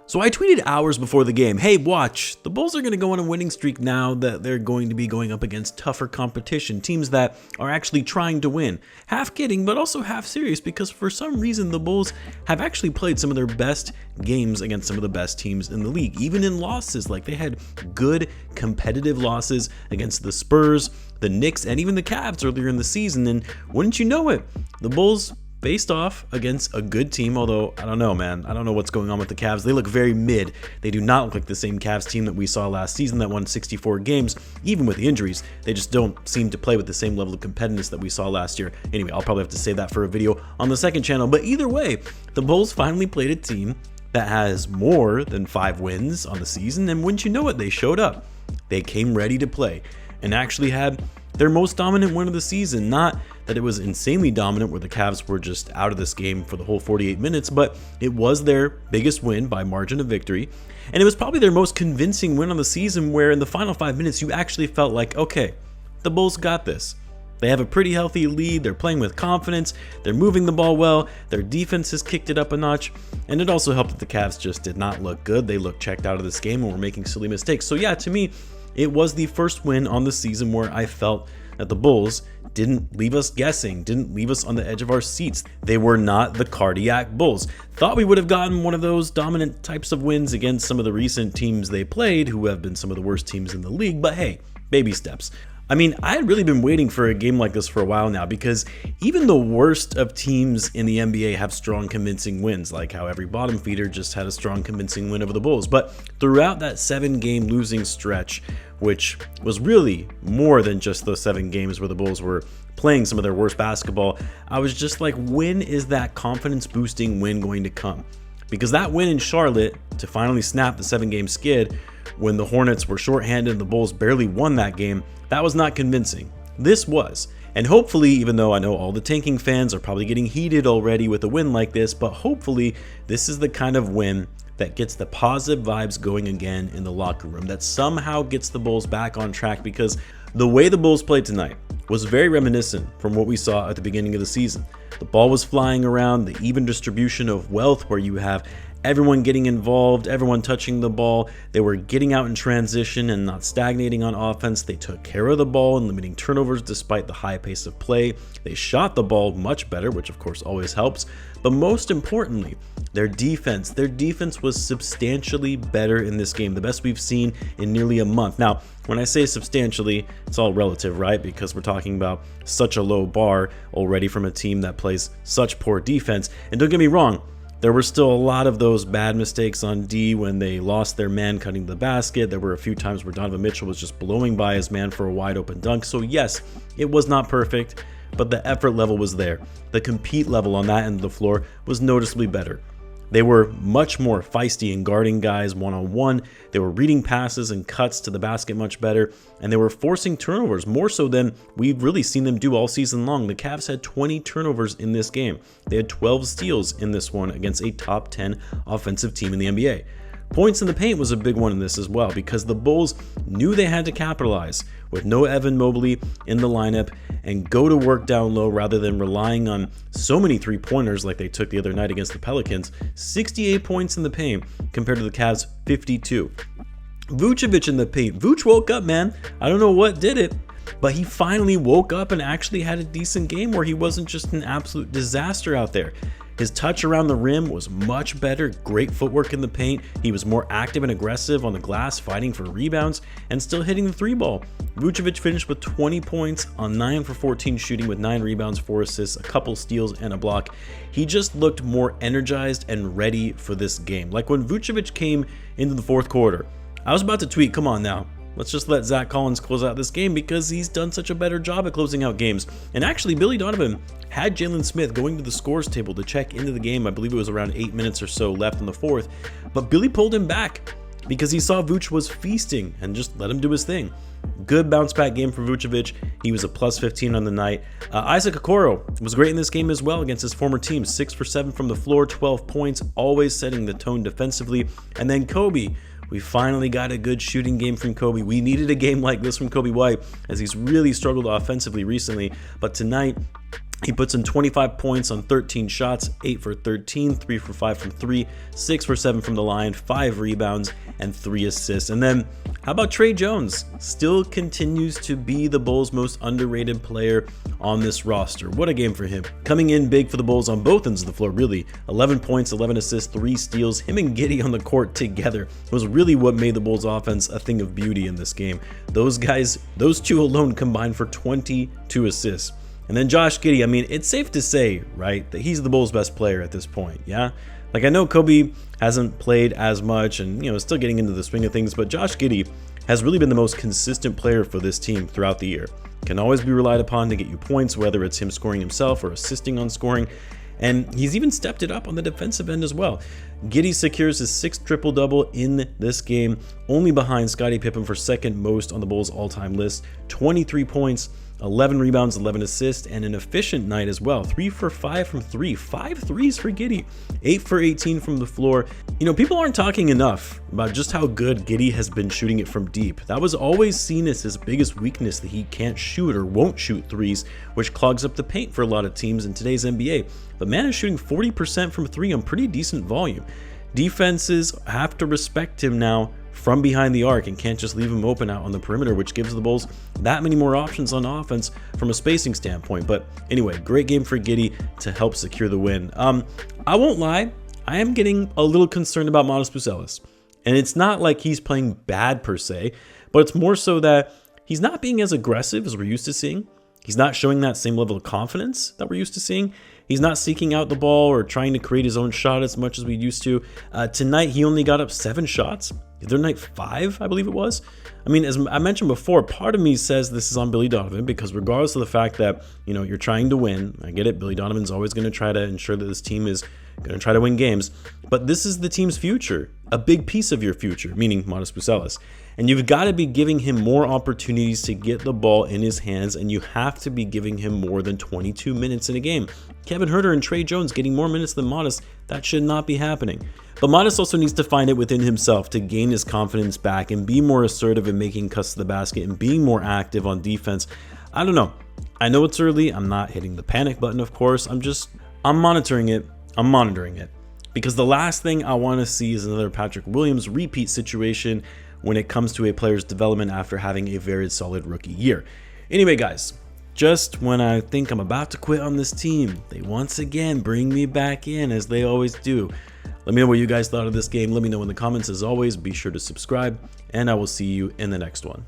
So I tweeted hours before the game, hey, watch, the Bulls are going to go on a winning streak now that they're going to be going up against tougher competition, teams that are actually trying to win. Half kidding, but also half serious, because for some reason the Bulls have actually played some of their best games against some of the best teams in the league, even in losses. Like, they had good competitive losses against the Spurs, the Knicks, and even the Cavs earlier in the season, and wouldn't you know it, the Bulls faced off against a good team, although I don't know, man. I don't know what's going on with the Cavs. They look very mid. They do not look like the same Cavs team that we saw last season that won 64 games, even with the injuries. They just don't seem to play with the same level of competitiveness that we saw last year. Anyway, I'll probably have to save that for a video on the second channel, but either way, the Bulls finally played a team that has more than 5 wins on the season, and wouldn't you know it, they showed up. They came ready to play and actually had their most dominant win of the season. Not that it was insanely dominant where the Cavs were just out of this game for the whole 48 minutes, but it was their biggest win by margin of victory. And it was probably their most convincing win on the season, where in the final 5 minutes you actually felt like, okay, the Bulls got this. They have a pretty healthy lead, they're playing with confidence, they're moving the ball well, their defense has kicked it up a notch, and it also helped that the Cavs just did not look good. They looked checked out of this game and were making silly mistakes. So yeah, to me, it was the first win on the season where I felt that the Bulls didn't leave us guessing, didn't leave us on the edge of our seats. They were not the cardiac Bulls. Thought we would have gotten one of those dominant types of wins against some of the recent teams they played, who have been some of the worst teams in the league, but hey, baby steps. I mean, I had really been waiting for a game like this for a while now, because even the worst of teams in the NBA have strong, convincing wins, like how every bottom feeder just had a strong, convincing win over the Bulls. But throughout that 7-game losing stretch, which was really more than just those 7 games where the Bulls were playing some of their worst basketball, I was just like, when is that confidence-boosting win going to come? Because that win in Charlotte to finally snap the 7-game skid when the Hornets were shorthanded and the Bulls barely won that game, that was not convincing. This was. And hopefully, even though I know all the tanking fans are probably getting heated already with a win like this, but hopefully this is the kind of win that gets the positive vibes going again in the locker room, that somehow gets the Bulls back on track, because the way the Bulls played tonight was very reminiscent from what we saw at the beginning of the season. The ball was flying around, the even distribution of wealth where you have everyone getting involved, everyone touching the ball. They were getting out in transition and not stagnating on offense. They took care of the ball and limiting turnovers despite the high pace of play. They shot the ball much better, which of course always helps. But most importantly, their defense was substantially better in this game, the best we've seen in nearly a month. Now, when I say substantially, it's all relative, right? Because we're talking about such a low bar already from a team that plays such poor defense. And don't get me wrong, there were still a lot of those bad mistakes on D when they lost their man cutting the basket. There were a few times where Donovan Mitchell was just blowing by his man for a wide open dunk. So yes, it was not perfect, but the effort level was there. The compete level on that end of the floor was noticeably better. They were much more feisty in guarding guys one-on-one. They were reading passes and cuts to the basket much better, and they were forcing turnovers more so than we've really seen them do all season long. The Cavs had 20 turnovers in this game. They had 12 steals in this one against a top 10 offensive team in the NBA. Points in the paint was a big one in this as well, because the Bulls knew they had to capitalize with no Evan Mobley in the lineup and go to work down low rather than relying on so many three-pointers like they took the other night against the Pelicans. 68 points in the paint compared to the Cavs' 52. Vucevic in the paint. Vuce woke up, man. I don't know what did it, but he finally woke up and actually had a decent game where he wasn't just an absolute disaster out there. His touch around the rim was much better, great footwork in the paint. He was more active and aggressive on the glass, fighting for rebounds and still hitting the 3-ball. Vucevic finished with 20 points on 9 for 14 shooting with 9 rebounds, 4 assists, a couple steals, and a block. He just looked more energized and ready for this game. Like when Vucevic came into the fourth quarter, I was about to tweet, come on now, let's just let Zach Collins close out this game because he's done such a better job at closing out games. And actually, Billy Donovan had Jalen Smith going to the scores table to check into the game. I believe it was around 8 minutes or so left in the fourth. But Billy pulled him back because he saw Vooch was feasting and just let him do his thing. Good bounce back game for Vucevic. He was a plus 15 on the night. Isaac Okoro was great in this game as well against his former team. 6 for 7 from the floor, 12 points, always setting the tone defensively. And then Kobe. We finally got a good shooting game from Kobe. We needed a game like this from Kobe White as he's really struggled offensively recently. But tonight, He puts in 25 points on 13 shots, 8 for 13, 3 for 5 from 3, 6 for 7 from the line, 5 rebounds, and 3 assists. And then, how about Tre Jones? Still continues to be the Bulls' most underrated player on this roster. What a game for him. Coming in big for the Bulls on both ends of the floor, really. 11 points, 11 assists, 3 steals. Him and Giddey on the court together was really what made the Bulls' offense a thing of beauty in this game. Those guys, those two alone combined for 22 assists. And then Josh Giddey, I mean, it's safe to say, right, that he's the Bulls' best player at this point, yeah? Like, I know Kobe hasn't played as much and, you know, still getting into the swing of things, but Josh Giddey has really been the most consistent player for this team throughout the year. Can always be relied upon to get you points, whether it's him scoring himself or assisting on scoring. And he's even stepped it up on the defensive end as well. Giddey secures his 6th triple-double in this game, only behind Scottie Pippen for second most on the Bulls' all-time list. 23 points, 11 rebounds, 11 assists, and an efficient night as well. 3 for 5 from 3, 5 threes for Giddey, 8 for 18 from the floor. You know, people aren't talking enough about just how good Giddey has been shooting it from deep. That was always seen as his biggest weakness, that he can't shoot or won't shoot threes, which clogs up the paint for a lot of teams in today's NBA. But man is shooting 40% from 3 on pretty decent volume. Defenses have to respect him now from behind the arc and can't just leave him open out on the perimeter, which gives the Bulls that many more options on offense from a spacing standpoint. But anyway, great game for Giddey to help secure the win. I won't lie, I am getting a little concerned about Matas Buzelis. And it's not like he's playing bad per se, but it's more so that he's not being as aggressive as we're used to seeing. He's not showing that same level of confidence that we're used to seeing. He's not seeking out the ball or trying to create his own shot as much as we used to. Tonight, he only got up 7 shots. The other night, 5, I believe it was. I mean, as I mentioned before, part of me says this is on Billy Donovan because regardless of the fact that, you know, you're trying to win, I get it, Billy Donovan's always going to try to ensure that this team is going to try to win games, but this is the team's future, a big piece of your future, meaning Matas Buzelis. And you've got to be giving him more opportunities to get the ball in his hands, and you have to be giving him more than 22 minutes in a game. Kevin Huerter and Tre Jones getting more minutes than Matas, that should not be happening. But Matas also needs to find it within himself to gain his confidence back and be more assertive in making cuts to the basket and being more active on defense. I don't know. I know it's early. I'm not hitting the panic button, of course. I'm monitoring it. I'm monitoring it. Because the last thing I want to see is another Patrick Williams repeat situation when it comes to a player's development after having a very solid rookie year. Anyway, guys, just when I think I'm about to quit on this team, they once again bring me back in as they always do. Let me know what you guys thought of this game. Let me know in the comments. As always, be sure to subscribe, and I will see you in the next one.